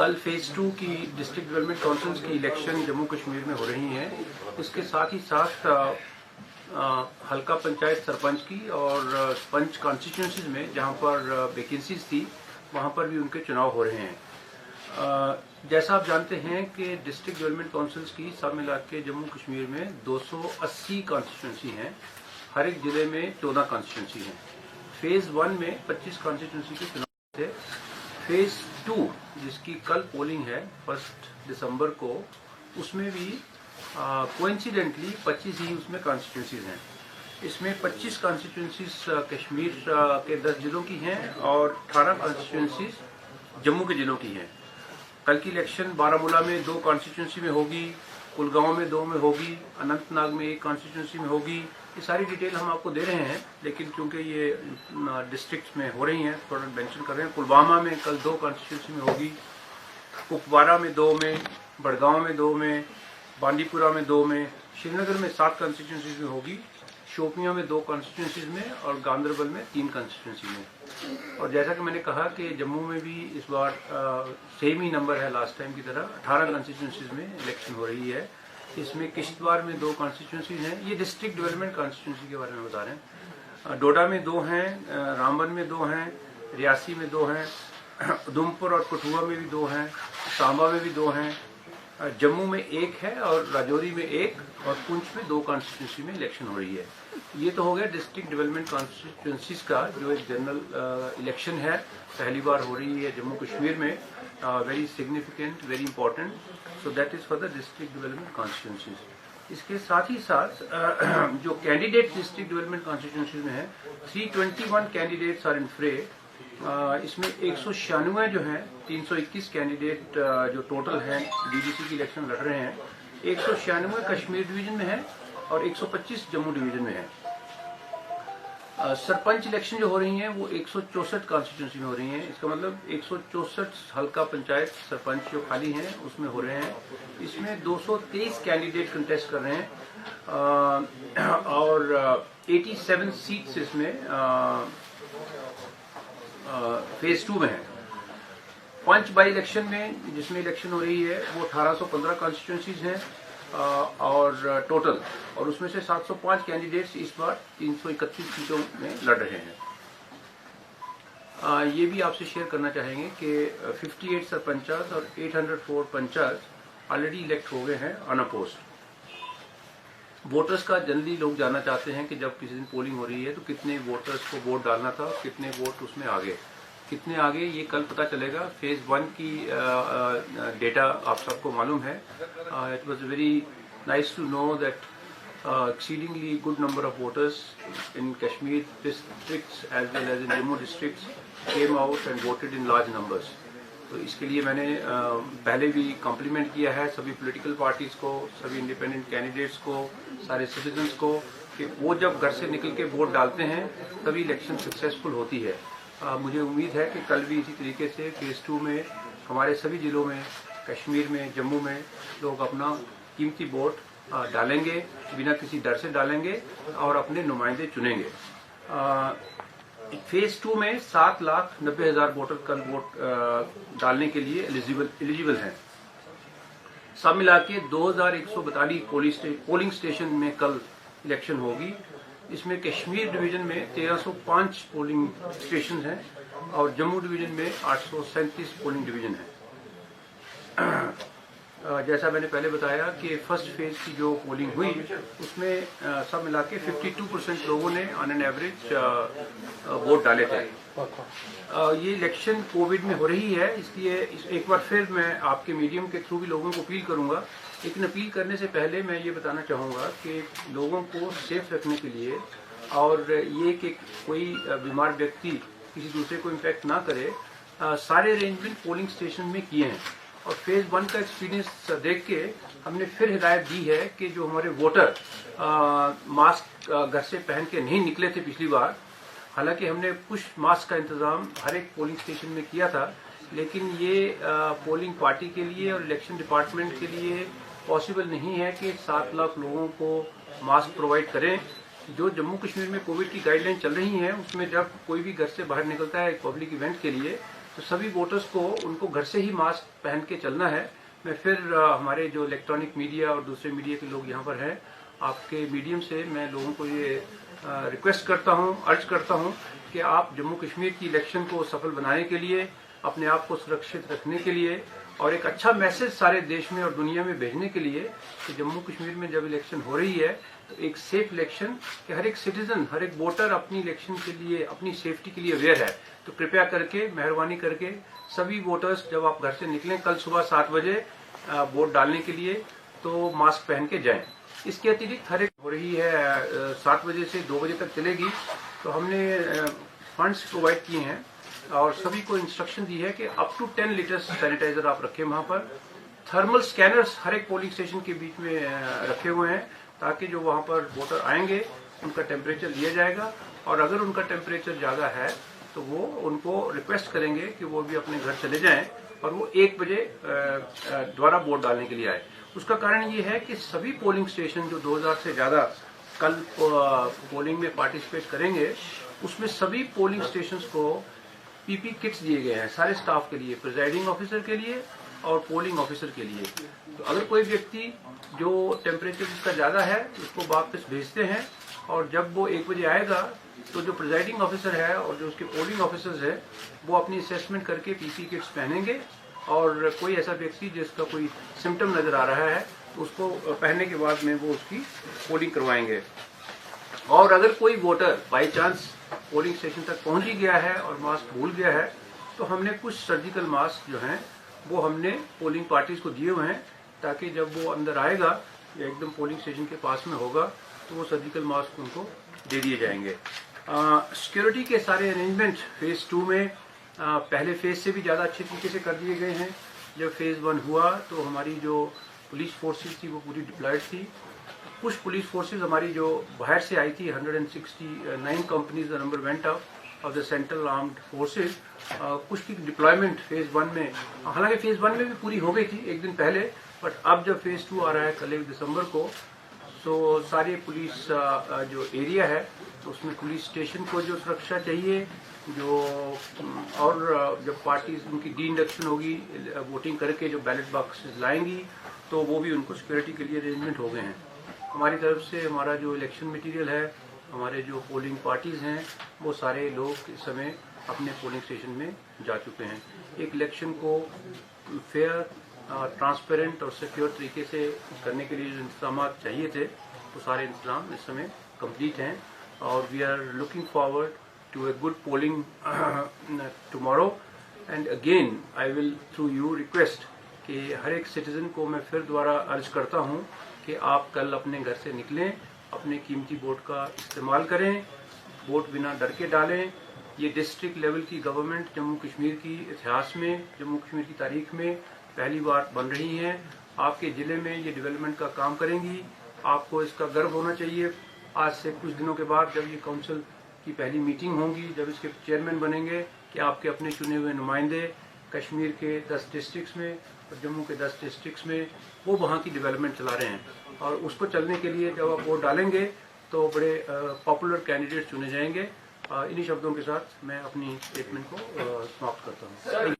कल फेज 2 की district development councils की इलेक्शन जम्मू कश्मीर में हो रही हैं। इसके साथ ही साथ हल्का पंचायत सरपंच की और पंच कॉन्स्टिट्यूंसीज में जहां पर वैकेंसीज थी वहां पर भी उनके चुनाव हो रहे हैं। जैसा आप जानते हैं कि डिस्ट्रिक्ट डेवलपमेंट काउंसिल्स की सब मिला के जम्मू कश्मीर में 280 कॉन्स्टिट्यूंसी हैं। हर एक जिले में 14 कॉन्स्टिट्यूंसी हैं। फेज 1 में 25 कॉन्स्टिट्यूंसी के चुनाव थे। फेज 2 जिसकी कल पोलिंग है 1 दिसंबर को, उसमें भी कोइंसिडेंटली 25 ही उसमें कॉन्स्टिट्यूंसीज हैं। इसमें 25 कॉन्स्टिट्यूंसीज कश्मीर के 10 जिलों की हैं और 18 कॉन्स्टिट्यूंसीज जम्मू के जिलों की हैं। कल की इलेक्शन बारामूला में 2 कॉन्स्टिट्यूंसी में होगी, कुलगांव में 2 में होगी, अनंतनाग में 1 कॉन्स्टिट्यूंसी में होगी। ये सारी डिटेल हम आपको दे रहे हैं, लेकिन क्योंकि ये डिस्ट्रिक्ट में हो रही हैं थोड़ा मेंशन कर रहे हैं। पुलवामा में कल 2 कॉन्स्टिट्यूंसी में होगी, कुपवारा में 2 में, बड़गांव में 2 में, बांदीपुरा में 2 में, श्रीनगर में 7 कॉन्स्टिट्यूंसीज में होगी, शोपियां में 2 कॉन्स्टिट्यूंसीज में और गांदरबल में 3 कॉन्स्टिट्यूंसी में। और जैसा कि मैंने कहा कि जम्मू में भी इस बार सेम ही नंबर है लास्ट टाइम की तरह, 18 कॉन्स्टिट्यूंसीज में इलेक्शन हो रही है। इसमें किश्तवाड़ में 2 कॉन्स्टिट्यूंसीज हैं। ये डिस्ट्रिक्ट डेवलपमेंट कॉन्स्टिट्यूंसी के बारे में बता रहे हैं। डोडा में 2 हैं, रामबन में 2 हैं, रियासी में 2 हैं, उधमपुर और कठुआ में भी 2 हैं, सांबा में भी 2 हैं, जम्मू में 1 है और राजौरी में 1 और पुंछ में 2 कॉन्स्टिट्यूंसी में इलेक्शन हो रही है। ये तो हो गया डिस्ट्रिक्ट डेवलपमेंट कॉन्स्टिट्यूंसीज का जो एक जनरल इलेक्शन है, पहली बार हो रही है जम्मू कश्मीर में। Very significant, very important, so that is for the district development constituencies. इसके साथ ही साथ जो कैंडिडेट डिस्ट्रिक्ट डेवलपमेंट कॉन्स्टिट्यूंसीज में है, 321 कैंडिडेट्स आर इन फ्रे। इसमें 196 जो हैं, 321 कैंडिडेट जो टोटल हैं डीडीसी की इलेक्शन लड़ रहे हैं, 196 कश्मीर डिवीजन में है और 125 जम्मू डिवीजन में है। सरपंच इलेक्शन जो हो रही हैं वो 164 कॉन्स्टिट्यूंसी में हो रही हैं। इसका मतलब 164 हल्का पंचायत सरपंच जो खाली हैं उसमें हो रहे हैं। इसमें 223 कैंडिडेट कंटेस्ट कर रहे हैं और 87 सीट्स इसमें फेज 2 में है। पंच बाई इलेक्शन में जिसमें इलेक्शन हो रही है वो 1815 कॉन्स्टिट्यूंसीज हैं और टोटल, और उसमें से 705 कैंडिडेट्स इस बार 331 सीटों में लड़ रहे हैं। ये भी आपसे शेयर करना चाहेंगे कि 58 सरपंचास और 804 पंचायत ऑलरेडी इलेक्ट हो गए हैं अनअपोज्ड। वोटर्स का जनरली लोग जानना चाहते हैं कि जब किसी दिन पोलिंग हो रही है तो कितने वोटर्स को वोट डालना था, कितने वोट उसमें आ गए, कितने आगे ये कल पता चलेगा। फेज 1 की डेटा आप सबको मालूम है। It was very nice to know that exceedingly good number of voters in Kashmir districts as well as in Jammu districts came out and voted in large numbers. तो इसके लिए मैंने पहले भी कॉम्प्लीमेंट किया है सभी पॉलिटिकल पार्टीज को, सभी इंडिपेंडेंट कैंडिडेट्स को, सारे सिटीजन्स को, कि वो जब घर से निकल के वोट डालते हैं तभी इलेक्शन सक्सेसफुल होती है। मुझे उम्मीद है कि कल भी इसी तरीके से फेज 2 में हमारे सभी जिलों में, कश्मीर में, जम्मू में लोग अपना कीमती वोट डालेंगे, बिना किसी डर से डालेंगे और अपने नुमाइंदे चुनेंगे। फेज 2 में 7,90,000 वोटर कल वोट डालने के लिए एलिजिबल हैं। सब मिला के 2142 पोलिंग स्टेशन में कल इलेक्शन होगी। इसमें कश्मीर डिवीजन में 1305 पोलिंग स्टेशन हैं और जम्मू डिवीजन में 837 पोलिंग डिवीजन हैं। जैसा मैंने पहले बताया कि फर्स्ट फेज की जो पोलिंग हुई उसमें सब मिला के 52% लोगों ने ऑन एन एवरेज वोट डाले थे। ये इलेक्शन कोविड में हो रही है, इसलिए एक बार फिर मैं आपके मीडियम के थ्रू भी लोगों को अपील करूंगा। लेकिन अपील करने से पहले मैं ये बताना चाहूँगा कि लोगों को सेफ रखने के लिए और ये कि कोई बीमार व्यक्ति किसी दूसरे को इम्पैक्ट ना करे, सारे अरेंजमेंट पोलिंग स्टेशन में किए हैं। और फेज 1 का एक्सपीरियंस देख के हमने फिर हिदायत दी है कि जो हमारे वोटर मास्क घर से पहन के नहीं निकले थे पिछली बार, हालांकि हमने पुश मास्क का इंतजाम हर एक पोलिंग स्टेशन में किया था, लेकिन ये पोलिंग पार्टी के लिए और इलेक्शन डिपार्टमेंट के लिए पॉसिबल नहीं है कि 7 लाख लोगों को मास्क प्रोवाइड करें। जो जम्मू कश्मीर में कोविड की गाइडलाइन चल रही है उसमें जब कोई भी घर से बाहर निकलता है एक पब्लिक इवेंट के लिए तो सभी वोटर्स को उनको घर से ही मास्क पहन के चलना है। मैं फिर हमारे जो इलेक्ट्रॉनिक मीडिया और दूसरे मीडिया के लोग यहाँ पर हैं, आपके मीडियम से मैं लोगों को ये रिक्वेस्ट करता हूँ, अर्ज करता हूँ कि आप जम्मू कश्मीर की इलेक्शन को सफल बनाने के लिए, अपने आप को सुरक्षित रखने के लिए और एक अच्छा मैसेज सारे देश में और दुनिया में भेजने के लिए कि जम्मू कश्मीर में जब इलेक्शन हो रही है तो एक सेफ इलेक्शन कि हर एक सिटीजन, हर एक वोटर अपनी इलेक्शन के लिए, अपनी सेफ्टी के लिए अवेयर है। तो कृपया करके, मेहरबानी करके सभी वोटर्स जब आप घर से निकलें कल सुबह 7 बजे वोट डालने के लिए तो मास्क पहन के जाएं। इसके अतिरिक्त हर एक हो रही है 7 बजे से 2 बजे तक चलेगी, तो हमने फंड्स प्रोवाइड किए हैं और सभी को इंस्ट्रक्शन दी है कि अप टू 10 लीटर्स सैनिटाइजर आप रखें वहां पर। थर्मल स्कैनर्स हर एक पोलिंग स्टेशन के बीच में रखे हुए हैं ताकि जो वहां पर वोटर आएंगे उनका टेम्परेचर लिया जाएगा और अगर उनका टेम्परेचर ज्यादा है तो वो उनको रिक्वेस्ट करेंगे कि वो भी अपने घर चले जाएं और वो 1 बजे दोबारा वोट डालने के लिए आए। उसका कारण ये है कि सभी पोलिंग स्टेशन जो 2000 से ज्यादा कल पोलिंग में पार्टिसिपेट करेंगे, उसमें सभी पोलिंग स्टेशंस को पीपी किट्स दिए गए हैं सारे स्टाफ के लिए, प्रिजाइडिंग ऑफिसर के लिए और पोलिंग ऑफिसर के लिए। तो अगर कोई व्यक्ति जो टेम्परेचर जिसका ज्यादा है उसको वापस भेजते हैं और जब वो 1 बजे आएगा तो जो प्रिजाइडिंग ऑफिसर है और जो उसके पोलिंग ऑफिसर्स है वो अपनी असेसमेंट करके पीपी किट्स पहनेंगे और कोई ऐसा व्यक्ति जिसका कोई सिम्टम नजर आ रहा है तो उसको पहनने के बाद में वो उसकी पोलिंग करवाएंगे। और अगर कोई voter by chance polling station तक पहुंच ही गया है और मास्क भूल गया है तो हमने कुछ सर्जिकल मास्क जो हैं वो हमने पोलिंग पार्टीज को दिए हुए हैं ताकि जब वो अंदर आएगा या एकदम पोलिंग स्टेशन के पास में होगा तो वो सर्जिकल मास्क उनको दे दिए जाएंगे। सिक्योरिटी के सारे अरेंजमेंट फेज 2 में पहले फेज से भी ज्यादा अच्छे तरीके से कर दिए गए हैं। जब फेज 1 हुआ तो हमारी जो पुलिस फोर्सेज थी वो पूरी डिप्लॉयड थी। कुछ पुलिस फोर्सेज हमारी जो बाहर से आई थी, 169 companies the number went up of the central armed forces, कुछ की डिप्लॉयमेंट फेज 1 में, हालांकि फेज 1 में भी पूरी हो गई थी एक दिन पहले, बट अब जब फेज 2 आ रहा है कल 1 दिसंबर को, तो सारे पुलिस जो एरिया है तो उसमें पुलिस स्टेशन को जो सुरक्षा चाहिए, जो और जब पार्टीज उनकी डी इंडक्शन होगी वोटिंग करके जो बैलेट बॉक्सेस लाएंगी तो वो भी उनको सिक्योरिटी के लिए अरेंजमेंट हो गए हैं। हमारी तरफ से हमारा जो इलेक्शन मटेरियल है, हमारे जो पोलिंग पार्टीज हैं वो सारे लोग इस समय अपने पोलिंग स्टेशन में जा चुके हैं। एक इलेक्शन को फेयर, ट्रांसपेरेंट और सिक्योर तरीके से करने के लिए जो इंतजाम चाहिए थे वो सारे इंतजाम इस समय कंप्लीट हैं और we are looking forward to a good polling tomorrow. And again I will through you request कि हर एक सिटीजन को मैं फिर दोबारा अर्ज करता हूं कि आप कल अपने घर से निकलें, अपने कीमती वोट का इस्तेमाल करें, वोट बिना डर के डालें। ये डिस्ट्रिक्ट लेवल की गवर्नमेंट जम्मू कश्मीर की इतिहास में, जम्मू कश्मीर की तारीख में पहली बार बन रही हैं। आपके जिले में ये डेवलपमेंट का काम करेंगी, आपको इसका गर्व होना चाहिए। आज से कुछ दिनों के बाद जब ये काउंसिल की पहली मीटिंग होगी, जब इसके चेयरमैन बनेंगे कि आपके अपने चुने हुए नुमाइंदे कश्मीर के 10 डिस्ट्रिक्ट्स में और जम्मू के 10 डिस्ट्रिक्ट्स में वो वहाँ की डेवलपमेंट चला रहे हैं और उसको चलने के लिए जब आप वोट डालेंगे तो बड़े पॉपुलर कैंडिडेट चुने जाएंगे। इन्हीं शब्दों के साथ मैं अपनी स्टेटमेंट को समाप्त करता हूँ।